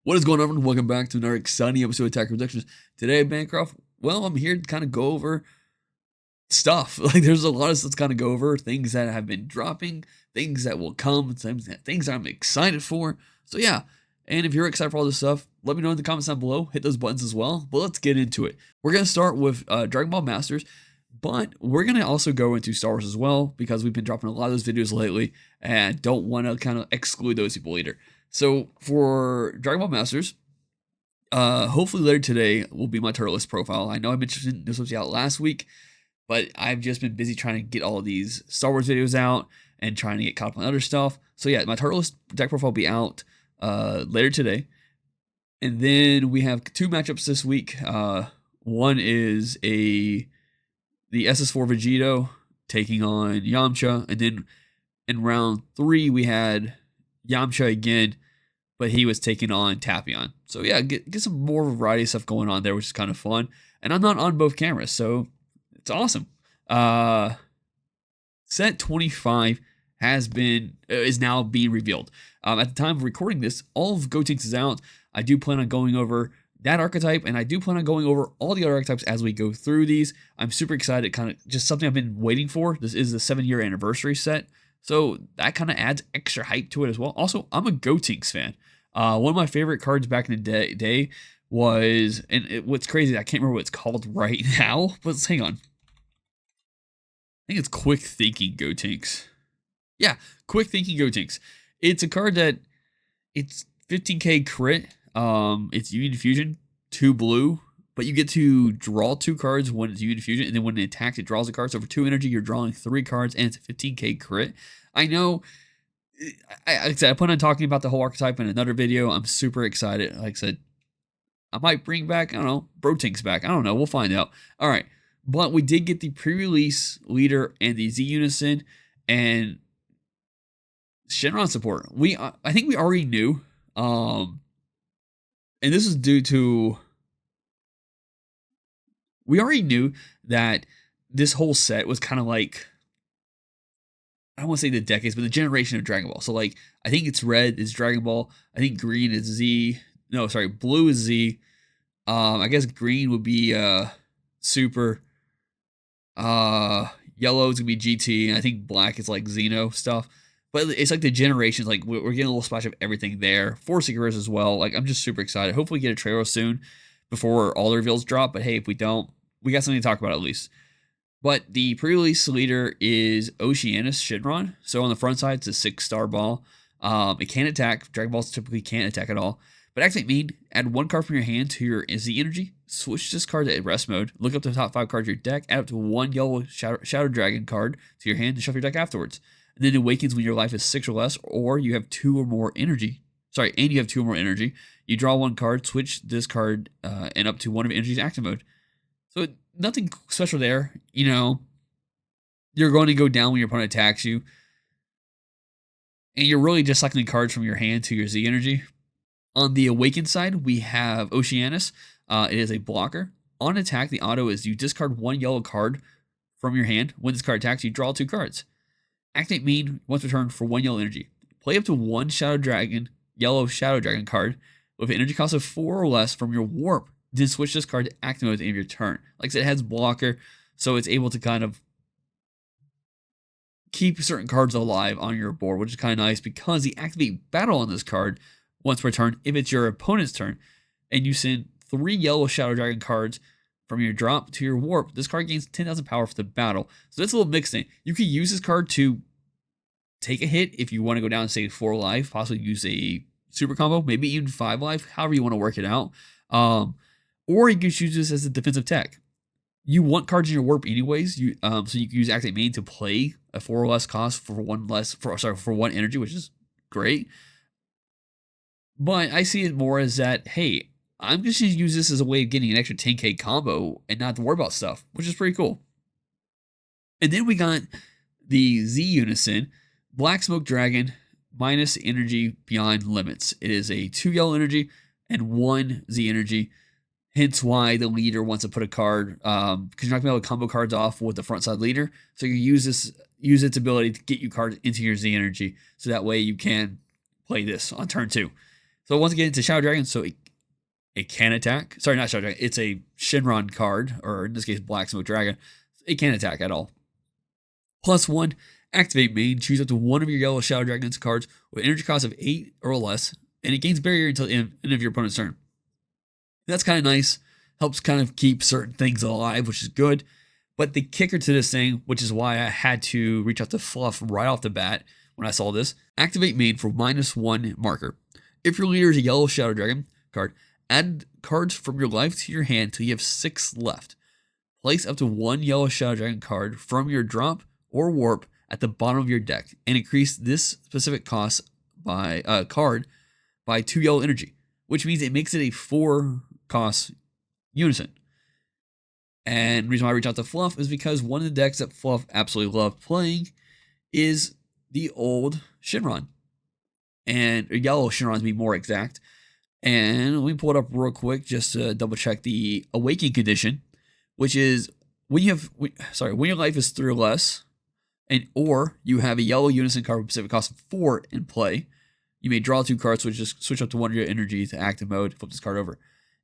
What is going on, everyone? Welcome back to another exciting episode of Attack Productions. Today, Bancroft, well, I'm here to kind of go over stuff. Like, there's a lot of stuff to kind of go over, things that have been dropping, things that will come, things that I'm excited for. So, yeah, and if you're excited for all this stuff, let me know in the comments down below. Hit those buttons as well. But let's get into it. We're going to start with Dragon Ball Masters, but we're going to also go into Star Wars as well, because we've been dropping a lot of those videos lately, and don't want to kind of exclude those people either. So for Dragon Ball Masters, hopefully later today will be my tier list profile. I know I mentioned this was out last week, but I've just been busy trying to get all of these Star Wars videos out and trying to get caught up on other stuff. So yeah, my tier list deck profile will be out later today. And then we have two matchups this week. One is the SS4 Vegito taking on Yamcha, and then in round 3 we had Yamcha again, but he was taking on Tapion. So yeah, get some more variety of stuff going on there, which is kind of fun. And I'm not on both cameras, so it's awesome. Set 25 is now being revealed. At the time of recording this, all of Gotenks is out. I do plan on going over that archetype, and I do plan on going over all the other archetypes as we go through these. I'm super excited, kind of just something I've been waiting for. This is the 7-year anniversary set, so that kind of adds extra hype to it as well. Also, I'm a Gotenks fan. One of my favorite cards back in the day was, what's crazy, I can't remember what it's called right now, but hang on. I think it's Quick Thinking Gotenks. Yeah, Quick Thinking Gotenks. It's a card that, it's 15k crit. It's Union Fusion, 2 blue, but you get to draw 2 cards when it's Union Fusion, and then when it attacks, it draws a card. So for 2 energy, you're drawing 3 cards, and it's a 15k crit. I know, like I said, I plan on talking about the whole archetype in another video. I'm super excited. Like I said, I might bring back, I don't know, Brotinks back. I don't know. We'll find out. All right. But we did get the pre-release leader and the Z Unison and Shenron support. I think we already knew. And this is due to, we already knew that this whole set was kind of like, I don't want to say the decades, but the generation of Dragon Ball. So like, I think it's red is Dragon Ball. I think green is Z. No, sorry, blue is Z. I guess green would be Super. Yellow is gonna be GT, and I think black is like Xeno stuff. But it's like the generations, like we're getting a little splash of everything there. 4 Seekers as well. Like, I'm just super excited. Hopefully we get a trailer soon before all the reveals drop. But hey, if we don't, we got something to talk about at least. But the pre-release leader is Oceanus Shinron. So on the front side, it's a 6-star ball. It can't attack. Dragon Balls typically can't attack at all. But activate mean, add 1 card from your hand to your Z energy. Switch this card to rest mode. Look up the top 5 cards of your deck. Add up to 1 yellow Shadow Dragon card to your hand and shuffle your deck afterwards. And then it awakens when your life is 6 or less, or you have 2 or more energy. Sorry, and you have 2 or more energy. You draw 1 card, switch this card, and up to 1 of energy's active mode. So nothing special there. You know, you're going to go down when your opponent attacks you. And you're really just cycling cards from your hand to your Z energy. On the Awakened side, we have Oceanus. It is a blocker. On attack, the auto is you discard 1 yellow card from your hand. When this card attacks, you draw 2 cards. Activate mean once per turn for 1 yellow energy. Play up to 1 yellow Shadow Dragon card with an energy cost of 4 or less from your warp. Then switch this card to active mode at the end of your turn. Like I said, it has blocker, so it's able to kind of keep certain cards alive on your board, which is kind of nice because the activate battle on this card once per turn if it's your opponent's turn, and you send 3 yellow Shadow Dragon cards from your drop to your warp. This card gains 10,000 power for the battle. So that's a little mixed thing. You could use this card to take a hit if you want to go down and say 4 life, possibly use a super combo, maybe even 5 life, however you want to work it out. Or you can use this as a defensive tech. You want cards in your warp anyways, so you can use Activate Main to play a 4 or less cost for 1 energy, which is great. But I see it more as that, hey, I'm just going to use this as a way of getting an extra 10k combo and not to worry about stuff, which is pretty cool. And then we got the Z Unison, Black Smoke Dragon, minus energy beyond limits. It is a 2 yellow energy and 1 Z energy. Hence why the leader wants to put a card, because you're not going to be able to combo cards off with the front side leader. So you use its ability to get you cards into your Z energy. So that way you can play this on turn 2. So once again, it's a Shadow Dragon, so it can attack. Sorry, not Shadow Dragon. It's a Shinron card, or in this case, Black Smoke Dragon. It can't attack at all. +1, activate main. Choose up to one of your yellow Shadow Dragons cards with energy cost of 8 or less, and it gains barrier until the end of your opponent's turn. That's kind of nice. Helps kind of keep certain things alive, which is good. But the kicker to this thing, which is why I had to reach out to Fluff right off the bat when I saw this, activate main for -1 marker. If your leader is a yellow Shadow Dragon card, add cards from your life to your hand till you have 6 left. Place up to one yellow Shadow Dragon card from your drop or warp at the bottom of your deck, and increase this specific cost by card by 2 yellow energy, which means it makes it a 4 cost unison. And the reason why I reach out to Fluff is because one of the decks that Fluff absolutely loved playing is the old Shinron. And yellow Shinron to be more exact. And let me pull it up real quick just to double check the Awakening condition, which is when your life is 3 or less, or you have a yellow unison card with specific cost of 4 in play, you may draw 2 cards, which just switch up to one of your energy to active mode, flip this card over.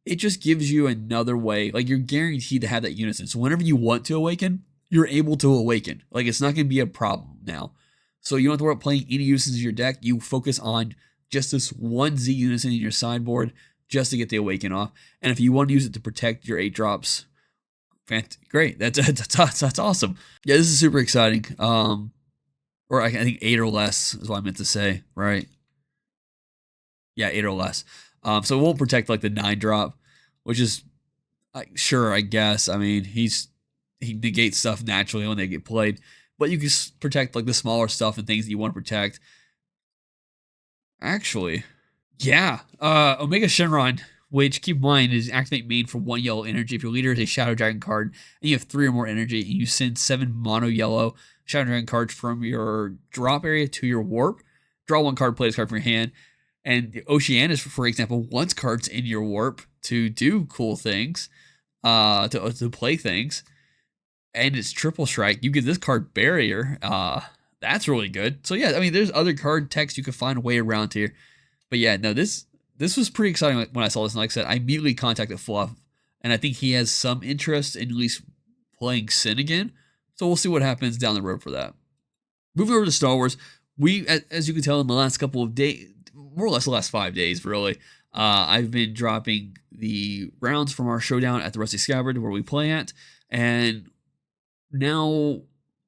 It just gives you another way, like you're guaranteed to have that unison. So whenever you want to awaken, you're able to awaken. Like it's not going to be a problem now. So you don't have to worry about playing any unisons in your deck. You focus on just this one Z unison in your sideboard just to get the awaken off. And if you want to use it to protect your 8 drops, great. That's awesome. Yeah, this is super exciting. Or I think 8 or less is what I meant to say, right? Yeah, 8 or less. So it won't protect like the 9 drop, which is sure, I guess. I mean, he negates stuff naturally when they get played, but you can protect like the smaller stuff and things that you want to protect. Actually, yeah, Omega Shinron, which keep in mind is activate main for 1 yellow energy. If your leader is a Shadow Dragon card and you have 3 or more energy, and you send 7 mono yellow Shadow Dragon cards from your drop area to your warp, draw 1 card, play this card from your hand. And the Oceanus, for example, wants cards in your warp to do cool things, to play things. And it's triple strike. You get this card barrier. That's really good. So yeah, I mean, there's other card text you can find a way around here. But yeah, no, this was pretty exciting when I saw this. And like I said, I immediately contacted Fluff, and I think he has some interest in at least playing Sin again. So we'll see what happens down the road for that. Moving over to Star Wars, we, as you can tell in the last couple of days, more or less the last 5 days, really, I've been dropping the rounds from our showdown at the Rusty Scabbard where we play at, and now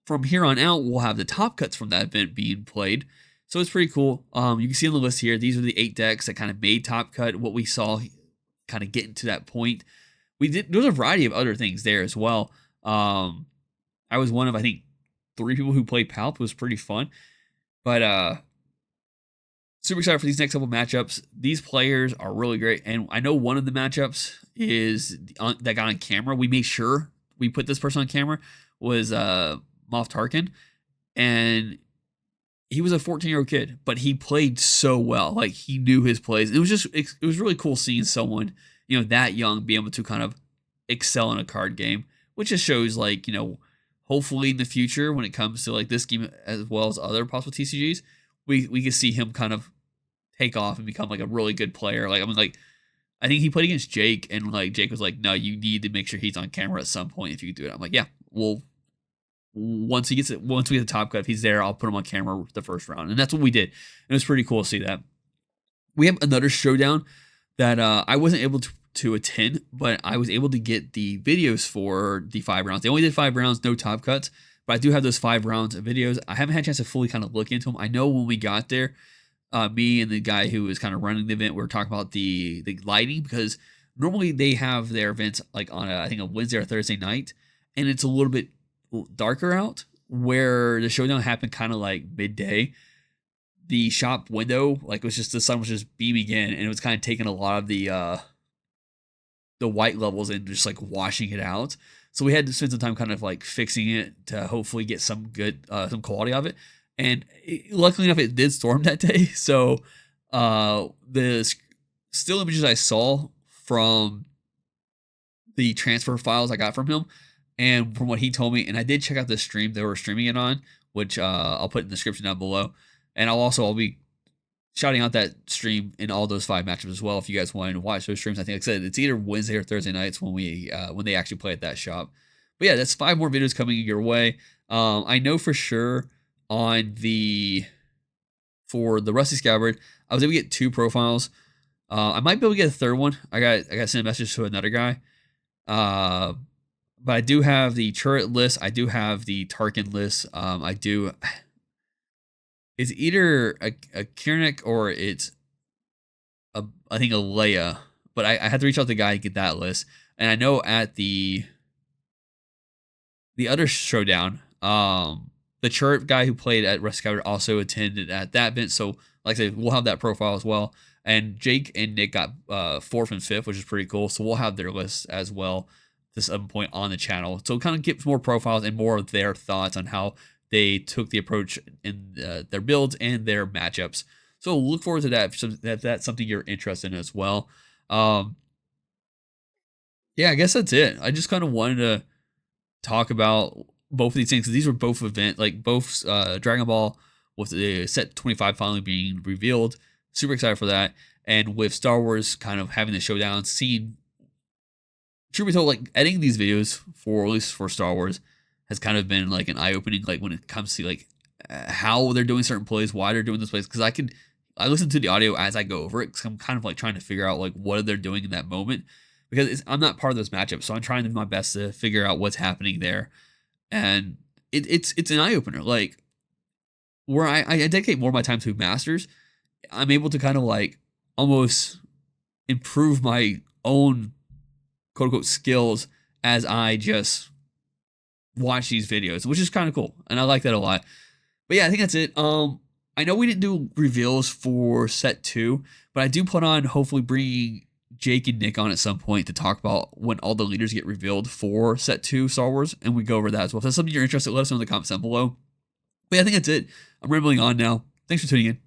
from here on out, we'll have the top cuts from that event being played. So it's pretty cool. You can see on the list here, these are the 8 decks that kind of made top cut, what we saw kind of getting to that point. There's a variety of other things there as well. I was one of, I think, 3 people who played Palp. It was pretty fun. But super excited for these next couple matchups. These players are really great. And I know one of the matchups is that got on camera. We made sure we put this person on camera, was Moff Tarkin. And he was a 14-year-old kid, but he played so well. Like, he knew his plays. It was really cool seeing someone, that young be able to kind of excel in a card game, which just shows, like, hopefully in the future when it comes to like this game as well as other possible TCGs, we can see him kind of take off and become like a really good player. Like, I mean, like, I think he played against Jake, and like Jake was like, no, you need to make sure he's on camera at some point if you can do it. I'm like, yeah, well, once we get the top cut, if he's there, I'll put him on camera the first round. And that's what we did. And it was pretty cool to see that. We have another showdown that I wasn't able to attend, but I was able to get the videos for the 5 rounds. They only did 5 rounds, no top cuts, but I do have those 5 rounds of videos. I haven't had a chance to fully kind of look into them. I know when we got there, me and the guy who was kind of running the event, we were talking about the lighting, because normally they have their events like on I think a Wednesday or Thursday night, and it's a little bit darker out, where the showdown happened kind of like midday. The shop window, like, it was just, the sun was just beaming in, and it was kind of taking a lot of the white levels and just like washing it out. So we had to spend some time kind of like fixing it to hopefully get some good some quality of it. And luckily enough, it did storm that day. So the still images I saw from the transfer files I got from him, and from what he told me, and I did check out the stream they were streaming it on, which I'll put in the description down below. And I'll be shouting out that stream in all those 5 matchups as well. If you guys wanted to watch those streams, I think, like I said, it's either Wednesday or Thursday nights when they actually play at that shop. But yeah, that's 5 more videos coming your way. I know for sure for the Rusty Scabbard, I was able to get 2 profiles. I might be able to get a third one. I got sent a message to another guy. But I do have the turret list. I do have the Tarkin list. It's either a Kiernick or it's I think a Leia. But I had to reach out to the guy to get that list. And I know at the other showdown, the chart guy who played at Rusty Scabbard also attended at that event. So, like I said, we'll have that profile as well. And Jake and Nick got 4th and 5th, which is pretty cool. So we'll have their lists as well at some point on the channel. So it kind of gives more profiles and more of their thoughts on how they took the approach in their builds and their matchups. So look forward to that if that's something you're interested in as well. Yeah, I guess that's it. I just kind of wanted to talk about both of these things, because these were both both Dragon Ball with the set 25 finally being revealed. Super excited for that. And with Star Wars kind of having the showdown, seeing, truth be told, like editing these videos for, at least for Star Wars, has kind of been like an eye-opening, like when it comes to like how they're doing certain plays, why they're doing this plays, because I listen to the audio as I go over it, because I'm kind of like trying to figure out like what they're doing in that moment, because I'm not part of those matchups, so I'm trying to do my best to figure out what's happening there. And it's an eye-opener, like where I dedicate more of my time to Masters. I'm able to kind of like almost improve my own quote unquote skills as I just watch these videos, which is kind of cool. And I like that a lot. But yeah, I think that's it. I know we didn't do reveals for set 2, but I do plan on hopefully bringing Jake and Nick on at some point to talk about when all the leaders get revealed for set 2 Star Wars, and we go over that as well. If that's something you're interested in, let us know in the comments down below. But yeah, I think that's it. I'm rambling on now. Thanks for tuning in.